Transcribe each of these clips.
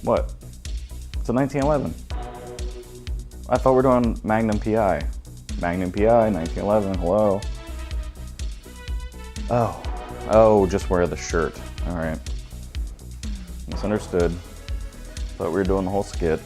What? It's a 1911. I thought we were doing Magnum PI. Magnum PI, 1911, hello. Oh, just wear the shirt. All right. Misunderstood. Thought we were doing the whole skit.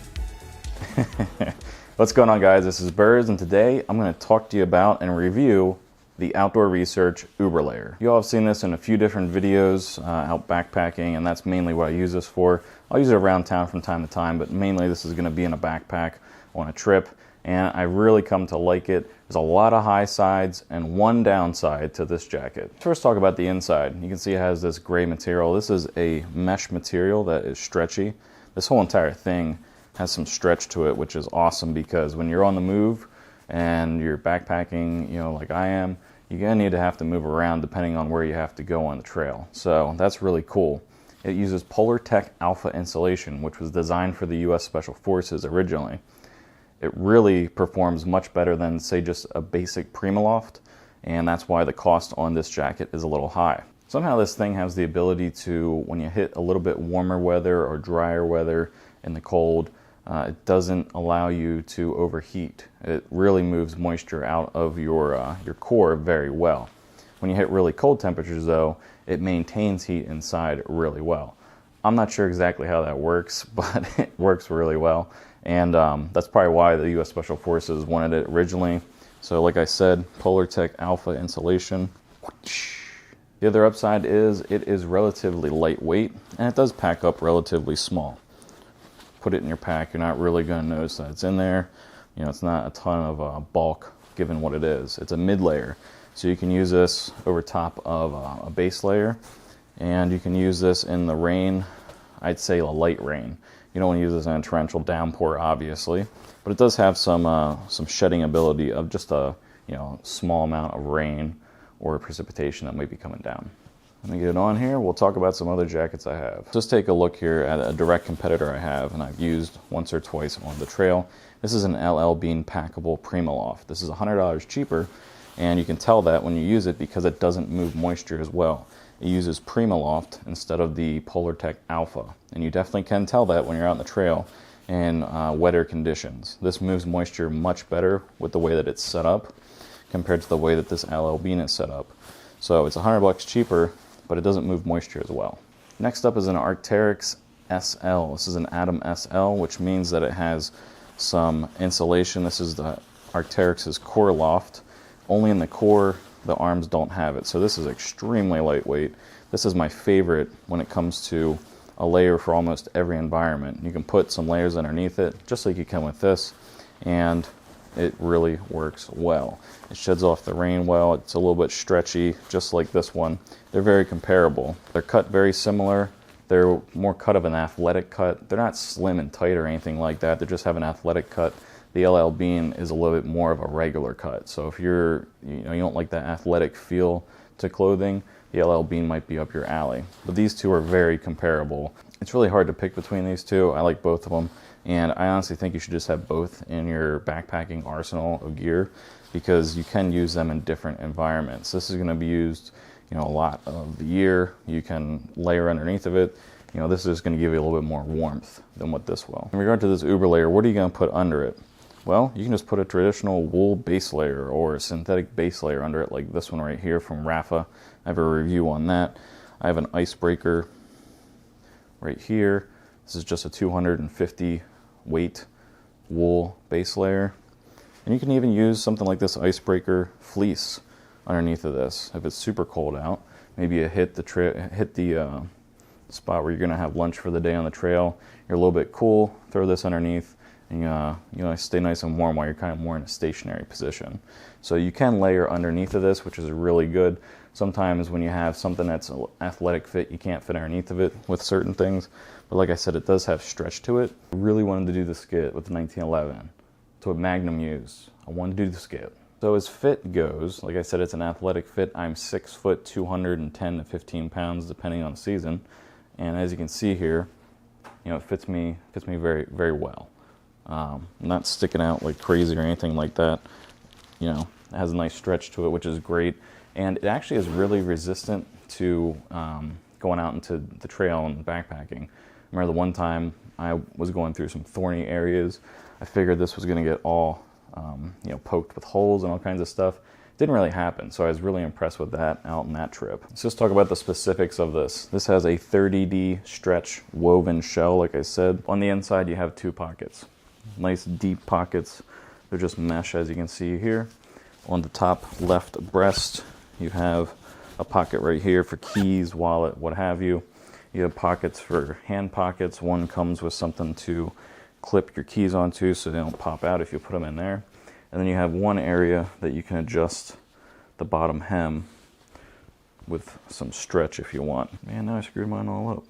What's going on, guys? This is Burrs, and today I'm going to talk to you about and review the Outdoor Research Uberlayer. You all have seen this in a few different videos out backpacking, and that's mainly what I use this for. I'll use it around town from time to time, but mainly this is going to be in a backpack on a trip, and I really come to like it. There's a lot of high sides and one downside to this jacket. First, talk about the inside. You can see it has this gray material. This is a mesh material that is stretchy. This whole entire thing has some stretch to it, which is awesome because when you're on the move and you're backpacking, you know, like I am, you're gonna need to have to move around depending on where you have to go on the trail. So that's really cool. It uses Polartec Alpha insulation, which was designed for the US Special Forces originally. It really performs much better than, say, just a basic Primaloft, and that's why the cost on this jacket is a little high. Somehow this thing has the ability to, when you hit a little bit warmer weather or drier weather in the cold, it doesn't allow you to overheat. It really moves moisture out of your core very well. When you hit really cold temperatures, though, it maintains heat inside really well. I'm not sure exactly how that works, but it works really well. And that's probably why the US Special Forces wanted it originally. So like I said, Polartec Alpha insulation. The other upside is it is relatively lightweight, and it does pack up relatively small. Put it in your pack, you're not really going to notice that it's in there. You know, it's not a ton of bulk given what it is. It's a mid layer, so you can use this over top of a base layer, and you can use this in the rain. I'd say a light rain. You don't want to use this in a torrential downpour, obviously, but it does have some shedding ability of just a small amount of rain or precipitation that might be coming down. Let me get it on here. We'll talk about some other jackets I have. Just take a look here at a direct competitor I have, and I've used once or twice on the trail. This is an LL Bean packable Primaloft. This is $100 cheaper, and you can tell that when you use it because it doesn't move moisture as well. It uses Primaloft instead of the Polartec Alpha, and you definitely can tell that when you're out on the trail in wetter conditions. This moves moisture much better with the way that it's set up compared to the way that this LL Bean is set up. So it's $100 cheaper, but it doesn't move moisture as well. Next up is an Arcteryx SL. This is an Atom SL, which means that it has some insulation. This is the Arcteryx's core loft. Only in the core, the arms don't have it. So this is extremely lightweight. This is my favorite when it comes to a layer for almost every environment. You can put some layers underneath it, just like you can with this, and it really works well. It sheds off the rain well. It's a little bit stretchy, just like this one. They're very comparable. They're cut very similar. They're more cut of an athletic cut. They're not slim and tight or anything like that. They just have an athletic cut. The LL Bean is a little bit more of a regular cut. So if you don't like that athletic feel to clothing, the LL Bean might be up your alley. But these two are very comparable. It's really hard to pick between these two. I like both of them. And I honestly think you should just have both in your backpacking arsenal of gear because you can use them in different environments. This is going to be used, a lot of the year. You can layer underneath of it. This is going to give you a little bit more warmth than what this will. In regard to this Uberlayer, what are you going to put under it? Well, you can just put a traditional wool base layer or a synthetic base layer under it, like this one right here from Rafa. I have a review on that. I have an icebreaker right here. This is just a 250 weight wool base layer, and you can even use something like this icebreaker fleece underneath of this if it's super cold out. Maybe you hit the spot where you're going to have lunch for the day on the trail, you're a little bit cool, throw this underneath, and stay nice and warm while you're kind of more in a stationary position. So you can layer underneath of this, which is really good. Sometimes when you have something that's an athletic fit, you can't fit underneath of it with certain things. But like I said, it does have stretch to it. I really wanted to do the skit with the 1911. It's what Magnum used. I wanted to do the skit. So as fit goes, like I said, it's an athletic fit. I'm 6 foot, 210 to 15 pounds, depending on the season. And as you can see here, it fits me very, very well. I'm not sticking out like crazy or anything like that. It has a nice stretch to it, which is great. And it actually is really resistant to going out into the trail and backpacking. I remember the one time I was going through some thorny areas. I figured this was going to get all poked with holes and all kinds of stuff. Didn't really happen, so I was really impressed with that out on that trip. Let's just talk about the specifics of this. This has a 30D stretch woven shell, like I said. On the inside, you have 2 pockets. Nice deep pockets. They're just mesh, as you can see here. On the top left breast, you have a pocket right here for keys, wallet, what have you. You have pockets for hand pockets. One comes with something to clip your keys onto so they don't pop out if you put them in there. And then you have one area that you can adjust the bottom hem with some stretch if you want. Man, now I screwed mine all up.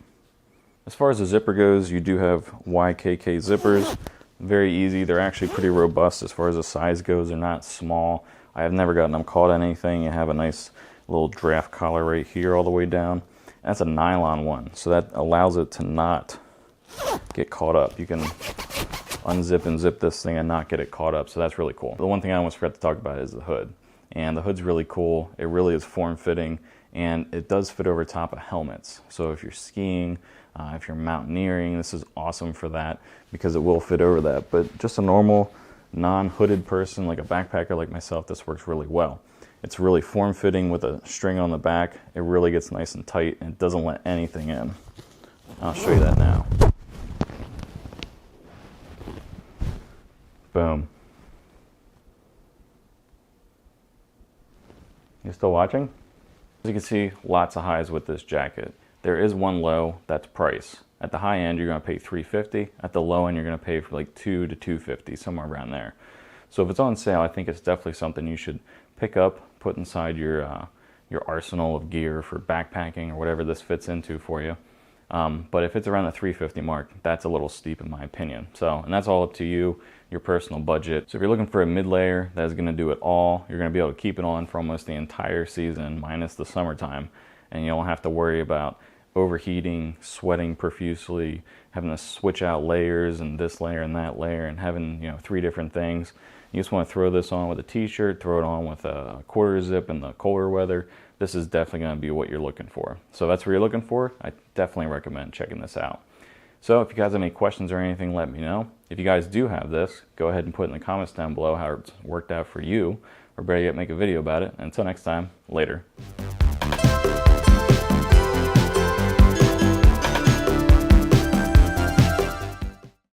As far as the zipper goes, you do have YKK zippers. Very easy. They're actually pretty robust as far as the size goes. They're not small. I have never gotten them caught on anything. You have a nice little draft collar right here all the way down. That's a nylon one, so that allows it to not get caught up. You can unzip and zip this thing and not get it caught up, so that's really cool. The one thing I almost forgot to talk about is the hood. And the hood's really cool. It really is form-fitting, and it does fit over top of helmets. So if you're skiing, if you're mountaineering, this is awesome for that because it will fit over that. But just a normal, non-hooded person, like a backpacker like myself, this works really well. It's really form-fitting with a string on the back. It really gets nice and tight, and it doesn't let anything in. I'll show you that now. Boom. You still watching? As you can see, lots of highs with this jacket. There is one low, that's price. At the high end, you're gonna pay $350. At the low end, you're gonna pay for like $200 to $250, somewhere around there. So if it's on sale, I think it's definitely something you should pick up, put inside your arsenal of gear for backpacking or whatever this fits into for you. But if it's around the $350 mark, that's a little steep in my opinion. So, and that's all up to you, your personal budget. So if you're looking for a mid-layer that is gonna do it all, you're gonna be able to keep it on for almost the entire season, minus the summertime, and you don't have to worry about overheating, sweating profusely, having to switch out layers and this layer and that layer, and having 3 different things. You just want to throw this on with a t-shirt, throw it on with a quarter zip in the colder weather. This is definitely going to be what you're looking for. So if that's what you're looking for, I definitely recommend checking this out. So if you guys have any questions or anything, let me know. If you guys do have this, go ahead and put in the comments down below how it's worked out for you, or better yet, make a video about it. Until next time, later.